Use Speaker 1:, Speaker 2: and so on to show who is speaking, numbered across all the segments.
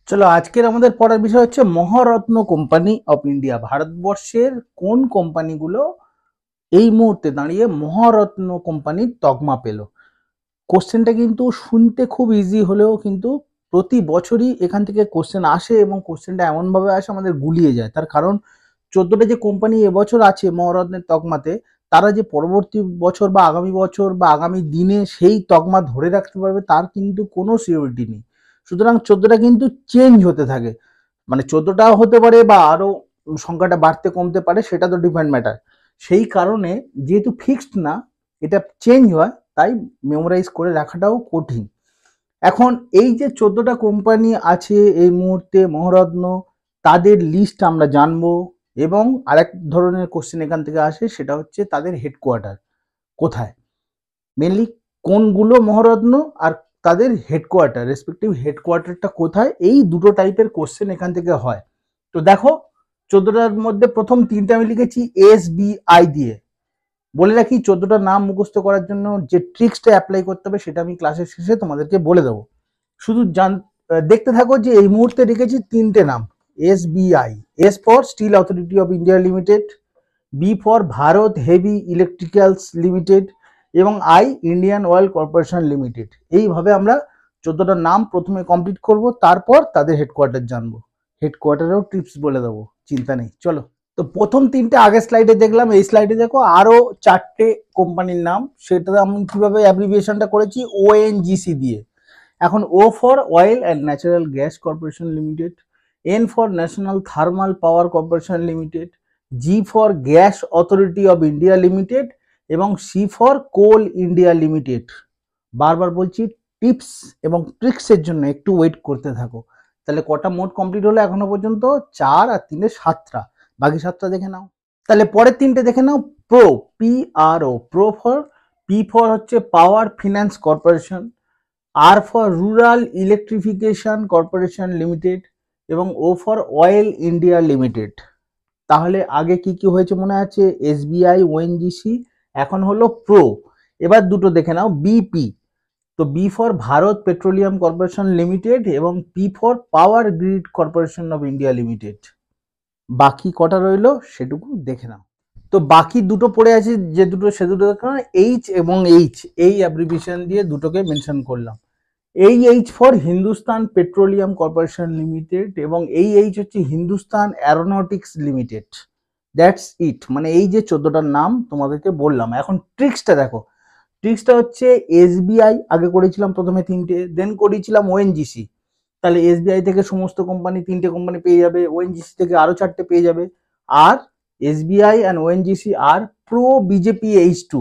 Speaker 1: চলো আজকের আমাদের পড়ার বিষয় হচ্ছে মহারত্ন কোম্পানি অফ ইন্ডিয়া। ভারতবর্ষের কোন কোম্পানিগুলো এই মুহূর্তে দাঁড়িয়ে মহারত্ন কোম্পানির তকমা পেল। কোশ্চেনটা কিন্তু শুনতে খুব ইজি হলেও কিন্তু প্রতি বছরই এখান থেকে কোশ্চেন আসে এবং কোশ্চেনটা এমনভাবে আসে আমাদের গুলিয়ে যায়। তার কারণ 14টা যে কোম্পানি এবছর আছে মহারত্নের তকমাতে, তারা যে পরবর্তী বছর বা আগামী বছর বা আগামী দিনে সেই তকমা ধরে রাখতে পারবে তার কিন্তু কোনো সিওরিটি নেই। সুতরাং 14টা কিন্তু চেঞ্জ হতে থাকে, মানে 14টাও হতে পারে বা আরো সংখ্যাটা বাড়তে কমতে পারে, সেটা তো ডিপেন্ড ম্যাটার। সেই কারণে যেহেতু ফিক্সড না, এটা চেঞ্জ হয়, তাই মেমোরাইজ করে রাখাটাও কঠিন। এখন এই যে 14টা কোম্পানি আছে এই মুহূর্তে মহারত্ন, তাদের লিস্ট আমরা জানবো। এবং আরেক ধরনের কোশ্চেন এখান থেকে আসে, সেটা হচ্ছে তাদের হেডকোয়ার্টার কোথায়, মেনলি কোনগুলো মহারত্ন আর তাদের হেডকোয়ার্টার, রেসপেক্টিভ হেডকোয়ার্টারটা কোথায়, এই দুটো টাইপের কোশ্চেন এখান থেকে হয়। তো দেখো 14টার মধ্যে প্রথম 3টে আমি লিখেছি SBI দিয়ে। বলে রাখি 14টার নাম মুখস্থ করার জন্য যে ট্রিক্সটা অ্যাপ্লাই করতে হবে সেটা আমি ক্লাসের শেষে তোমাদেরকে বলে দেবো। শুধু দেখতে থাকো যে এই মুহূর্তে রেখেছি 3টে নাম। SBI, S for Steel Authority of India Limited, B for Bharat Heavy Electricals Limited এবং I Indian Oil Corporation Limited. এইভাবে আমরা 14টার নাম প্রথমে কমপ্লিট করব, তারপর তাদের হেডকোয়ার্টার জানবো। হেডকোয়ার্টারেও টিপস বলে দেবো, চিন্তা নেই। চলো, তো প্রথম 3টে আগের স্লাইডে দেখলাম, এই স্লাইডে দেখো আরো 4টে কোম্পানির নাম। সেটা আমি কিভাবে অ্যাব্রিভিয়েশনটা করেছি, ONGC দিয়ে। এখন O for Oil and Natural Gas Corporation Limited, N for National Thermal Power Corporation Limited, G for Gas Authority of India Limited এবং C for Coal India Limited. বারবার বলছি, টিপস এবং ট্রিক্সের জন্য একটু ওয়েট করতে থাকো। তাহলে কটা মোট কমপ্লিট হলো এখনো পর্যন্ত? 4 আর 3 7টা। বাকি 7টা দেখে নাও। তাহলে পরের 3টে দেখে নাও। Pro, PRO, pro for, P for হচ্ছে Power Finance Corporation, R for Rural Electrification Corporation Limited এবং O for Oil India Limited. তাহলে আগে কি কি হয়েছে মনে আছে? SBI, ONGC, এখন হলো প্রো। এবার দুটো দেখে নাও, BP। তো B for Bharat Petroleum Corporation Limited এবং P for Power Grid Corporation of India Limited. বাকি কটা রইলো সেটুকু দেখে নাও। তো বাকি দুটো পড়ে আছে, যে দুটো সে দুটো এইচ এবং এইচ, এই অ্যাব্রিভিয়েশন দিয়ে দুটোকে মেনশন করলাম। H for Hindustan petroleum Corporation Limited এবং এইচ হচ্ছে Hindustan Aeronautics limited. That's it. মানে এই যে 14টার নাম তোমাদেরকে বললাম। এখন ট্রিক্সটা দেখো। ট্রিক্সটা হচ্ছে SBI আগে করেছিলাম প্রথমে 3টে, দেন করেছিলাম ONGC। তাহলে SBI থেকে সমস্ত কোম্পানি 3টে কোম্পানি পেয়ে যাবে, ONGC থেকে আরো 4টে পেয়ে যাবে। আর SBI অ্যান্ড ONGC আর প্রো বিজেপি H2।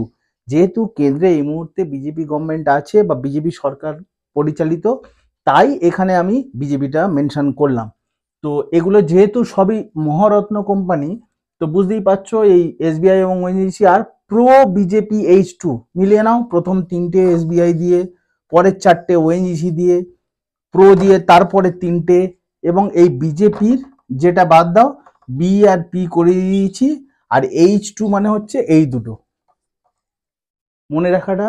Speaker 1: যেহেতু কেন্দ্রে এই মুহূর্তে বিজেপি গভর্নমেন্ট আছে বা বিজেপি সরকার পরিচালিত, তাই এখানে আমি বিজেপিটা মেনশন করলাম। তো এগুলো যেহেতু সবই মহারত্ন কোম্পানি, তো বুঝতেই পারছো এই SBI এবং ONGC আর প্রো বিজেপি H2 মিলিয়ে নাও। প্রথম 3টে SBI দিয়ে, পরের 4টে ONGC দিয়ে, প্রো দিয়ে তারপরে 3টে, এবং এই বিজেপির যেটা বাদ দাও, বি আর পি করে দিয়েছি। আর H2 মানে হচ্ছে এই দুটো। মনে রাখাটা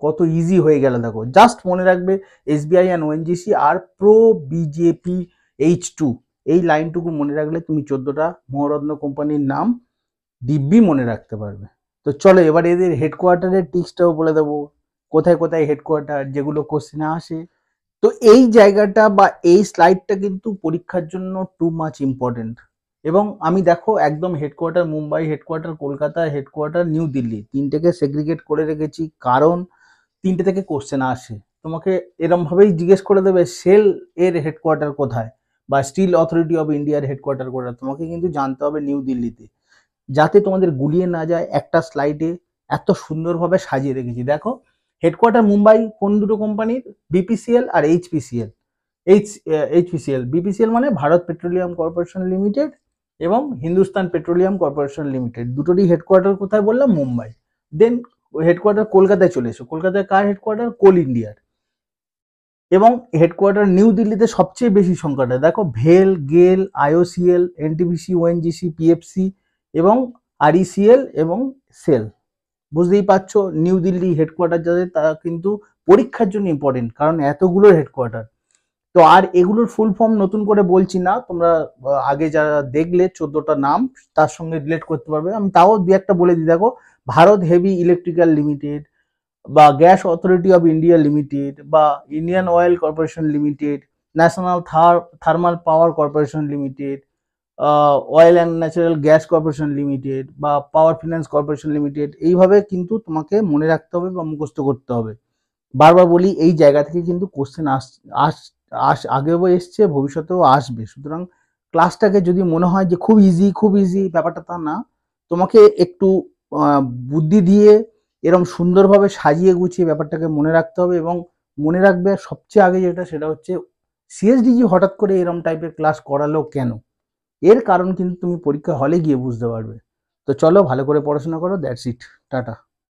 Speaker 1: কত ইজি হয়ে গেল দেখো। জাস্ট মনে রাখবে SBI অ্যান্ড ONGC আর প্রো বিজেপি H2, এই লাইনটুকু মনে রাখলে তুমি 14টা মহারত্ন কোম্পানির নাম দিব্যি মনে রাখতে পারবে। তো চলো এবার এদের হেডকোয়ার্টারের টিক্সটাও বলে দেবো, কোথায় কোথায় হেডকোয়ার্টার, যেগুলো কোশ্চেনে আসে। তো এই জায়গাটা বা এই স্লাইডটা কিন্তু পরীক্ষার জন্য টু মাচ ইম্পর্টেন্ট। এবং আমি দেখো একদম headquarter Mumbai, headquarter Kolkata, headquarter New Delhi, 3টেকে সেগ্রিগেট করে রেখেছি, কারণ 3টে থেকে কোশ্চেন আসে। তোমাকে এরম ভাবেই জিজ্ঞেস করে দেবে সেল এর হেডকোয়ার্টার কোথায় বা স্টিল অথরিটি অফ ইন্ডিয়ার হেডকোয়ার্টার কোথায়, তোমাকে কিন্তু জানতে হবে নিউ দিল্লিতে। যাতে তোমাদের গুলিয়ে না যায়, একটা স্লাইডে এত সুন্দরভাবে সাজিয়ে রেখেছি দেখো। হেডকোয়ার্টার মুম্বাই কোন দুটো কোম্পানির? BPCL আর HPCL। HPCL, BPCL মানে ভারত পেট্রোলিয়াম কর্পোরেশন লিমিটেড এবং হিন্দুস্তান পেট্রোলিয়াম কর্পোরেশন লিমিটেড, দুটোরই হেডকোয়ার্টার কোথায় বললাম? মুম্বাই। দেন হেডকোয়ার্টার কলকাতায় চলে এসো। কলকাতায় কার হেডকোয়ার্টার? কোল ইন্ডিয়ার। এবং হেডকোয়ার্টার নিউ দিল্লিতে সবচেয়ে বেশি সংখ্যাটা দেখো, ভেল, গেল, IOCL, NTPC, ONGC, PFC এবং RECL এবং সেল। বুঝতেই পারছো নিউ দিল্লি হেডকোয়ার্টার যাদের, তারা কিন্তু পরীক্ষার জন্য ইম্পর্টেন্ট, কারণ এতগুলো হেডকোয়ার্টার। তো আর এগুলোর ফুল ফর্ম নতুন করে বলছি না, তোমরা আগে যারা দেখলে 14টা নাম তার সঙ্গে রিলেট করতে পারবে। আমি তাও দু একটা বলে দিই, দেখো ভারত হেভি ইলেকট্রিক্যাল লিমিটেড, বা Gas Authority of India Limited, বা Indian Oil Corporation Limited, National Thermal Power Corporation Limited, Oil and Natural Gas Corporation Limited, বা পাওয়ার ফিনান্স কর্পোরেশন লিমিটেড। এইভাবে কিন্তু তোমাকে মনে রাখতে হবে বা মুখস্থ করতে হবে। বারবার বলি, এই জায়গা থেকে কিন্তু কোশ্চেন আগেও এসছে, ভবিষ্যতেও আসবে। সুতরাং ক্লাসটাকে যদি মনে হয় যে খুব ইজি ব্যাপারটা, তা না। তোমাকে একটু আহ, বুদ্ধি দিয়ে এরকম সুন্দরভাবে সাজিয়ে গুছিয়ে ব্যাপারটাকে মনে রাখতে হবে। এবং মনে রাখবে সবচেয়ে আগে যেটা, সেটা হচ্ছে সিএসডিজি হঠাৎ করে এরকম টাইপের ক্লাস করালো কেন, এর কারণ কিন্তু তুমি পরীক্ষা হলে গিয়ে বুঝতে পারবে। তো চলো, ভালো করে পড়াশোনা করো। That's it, tata.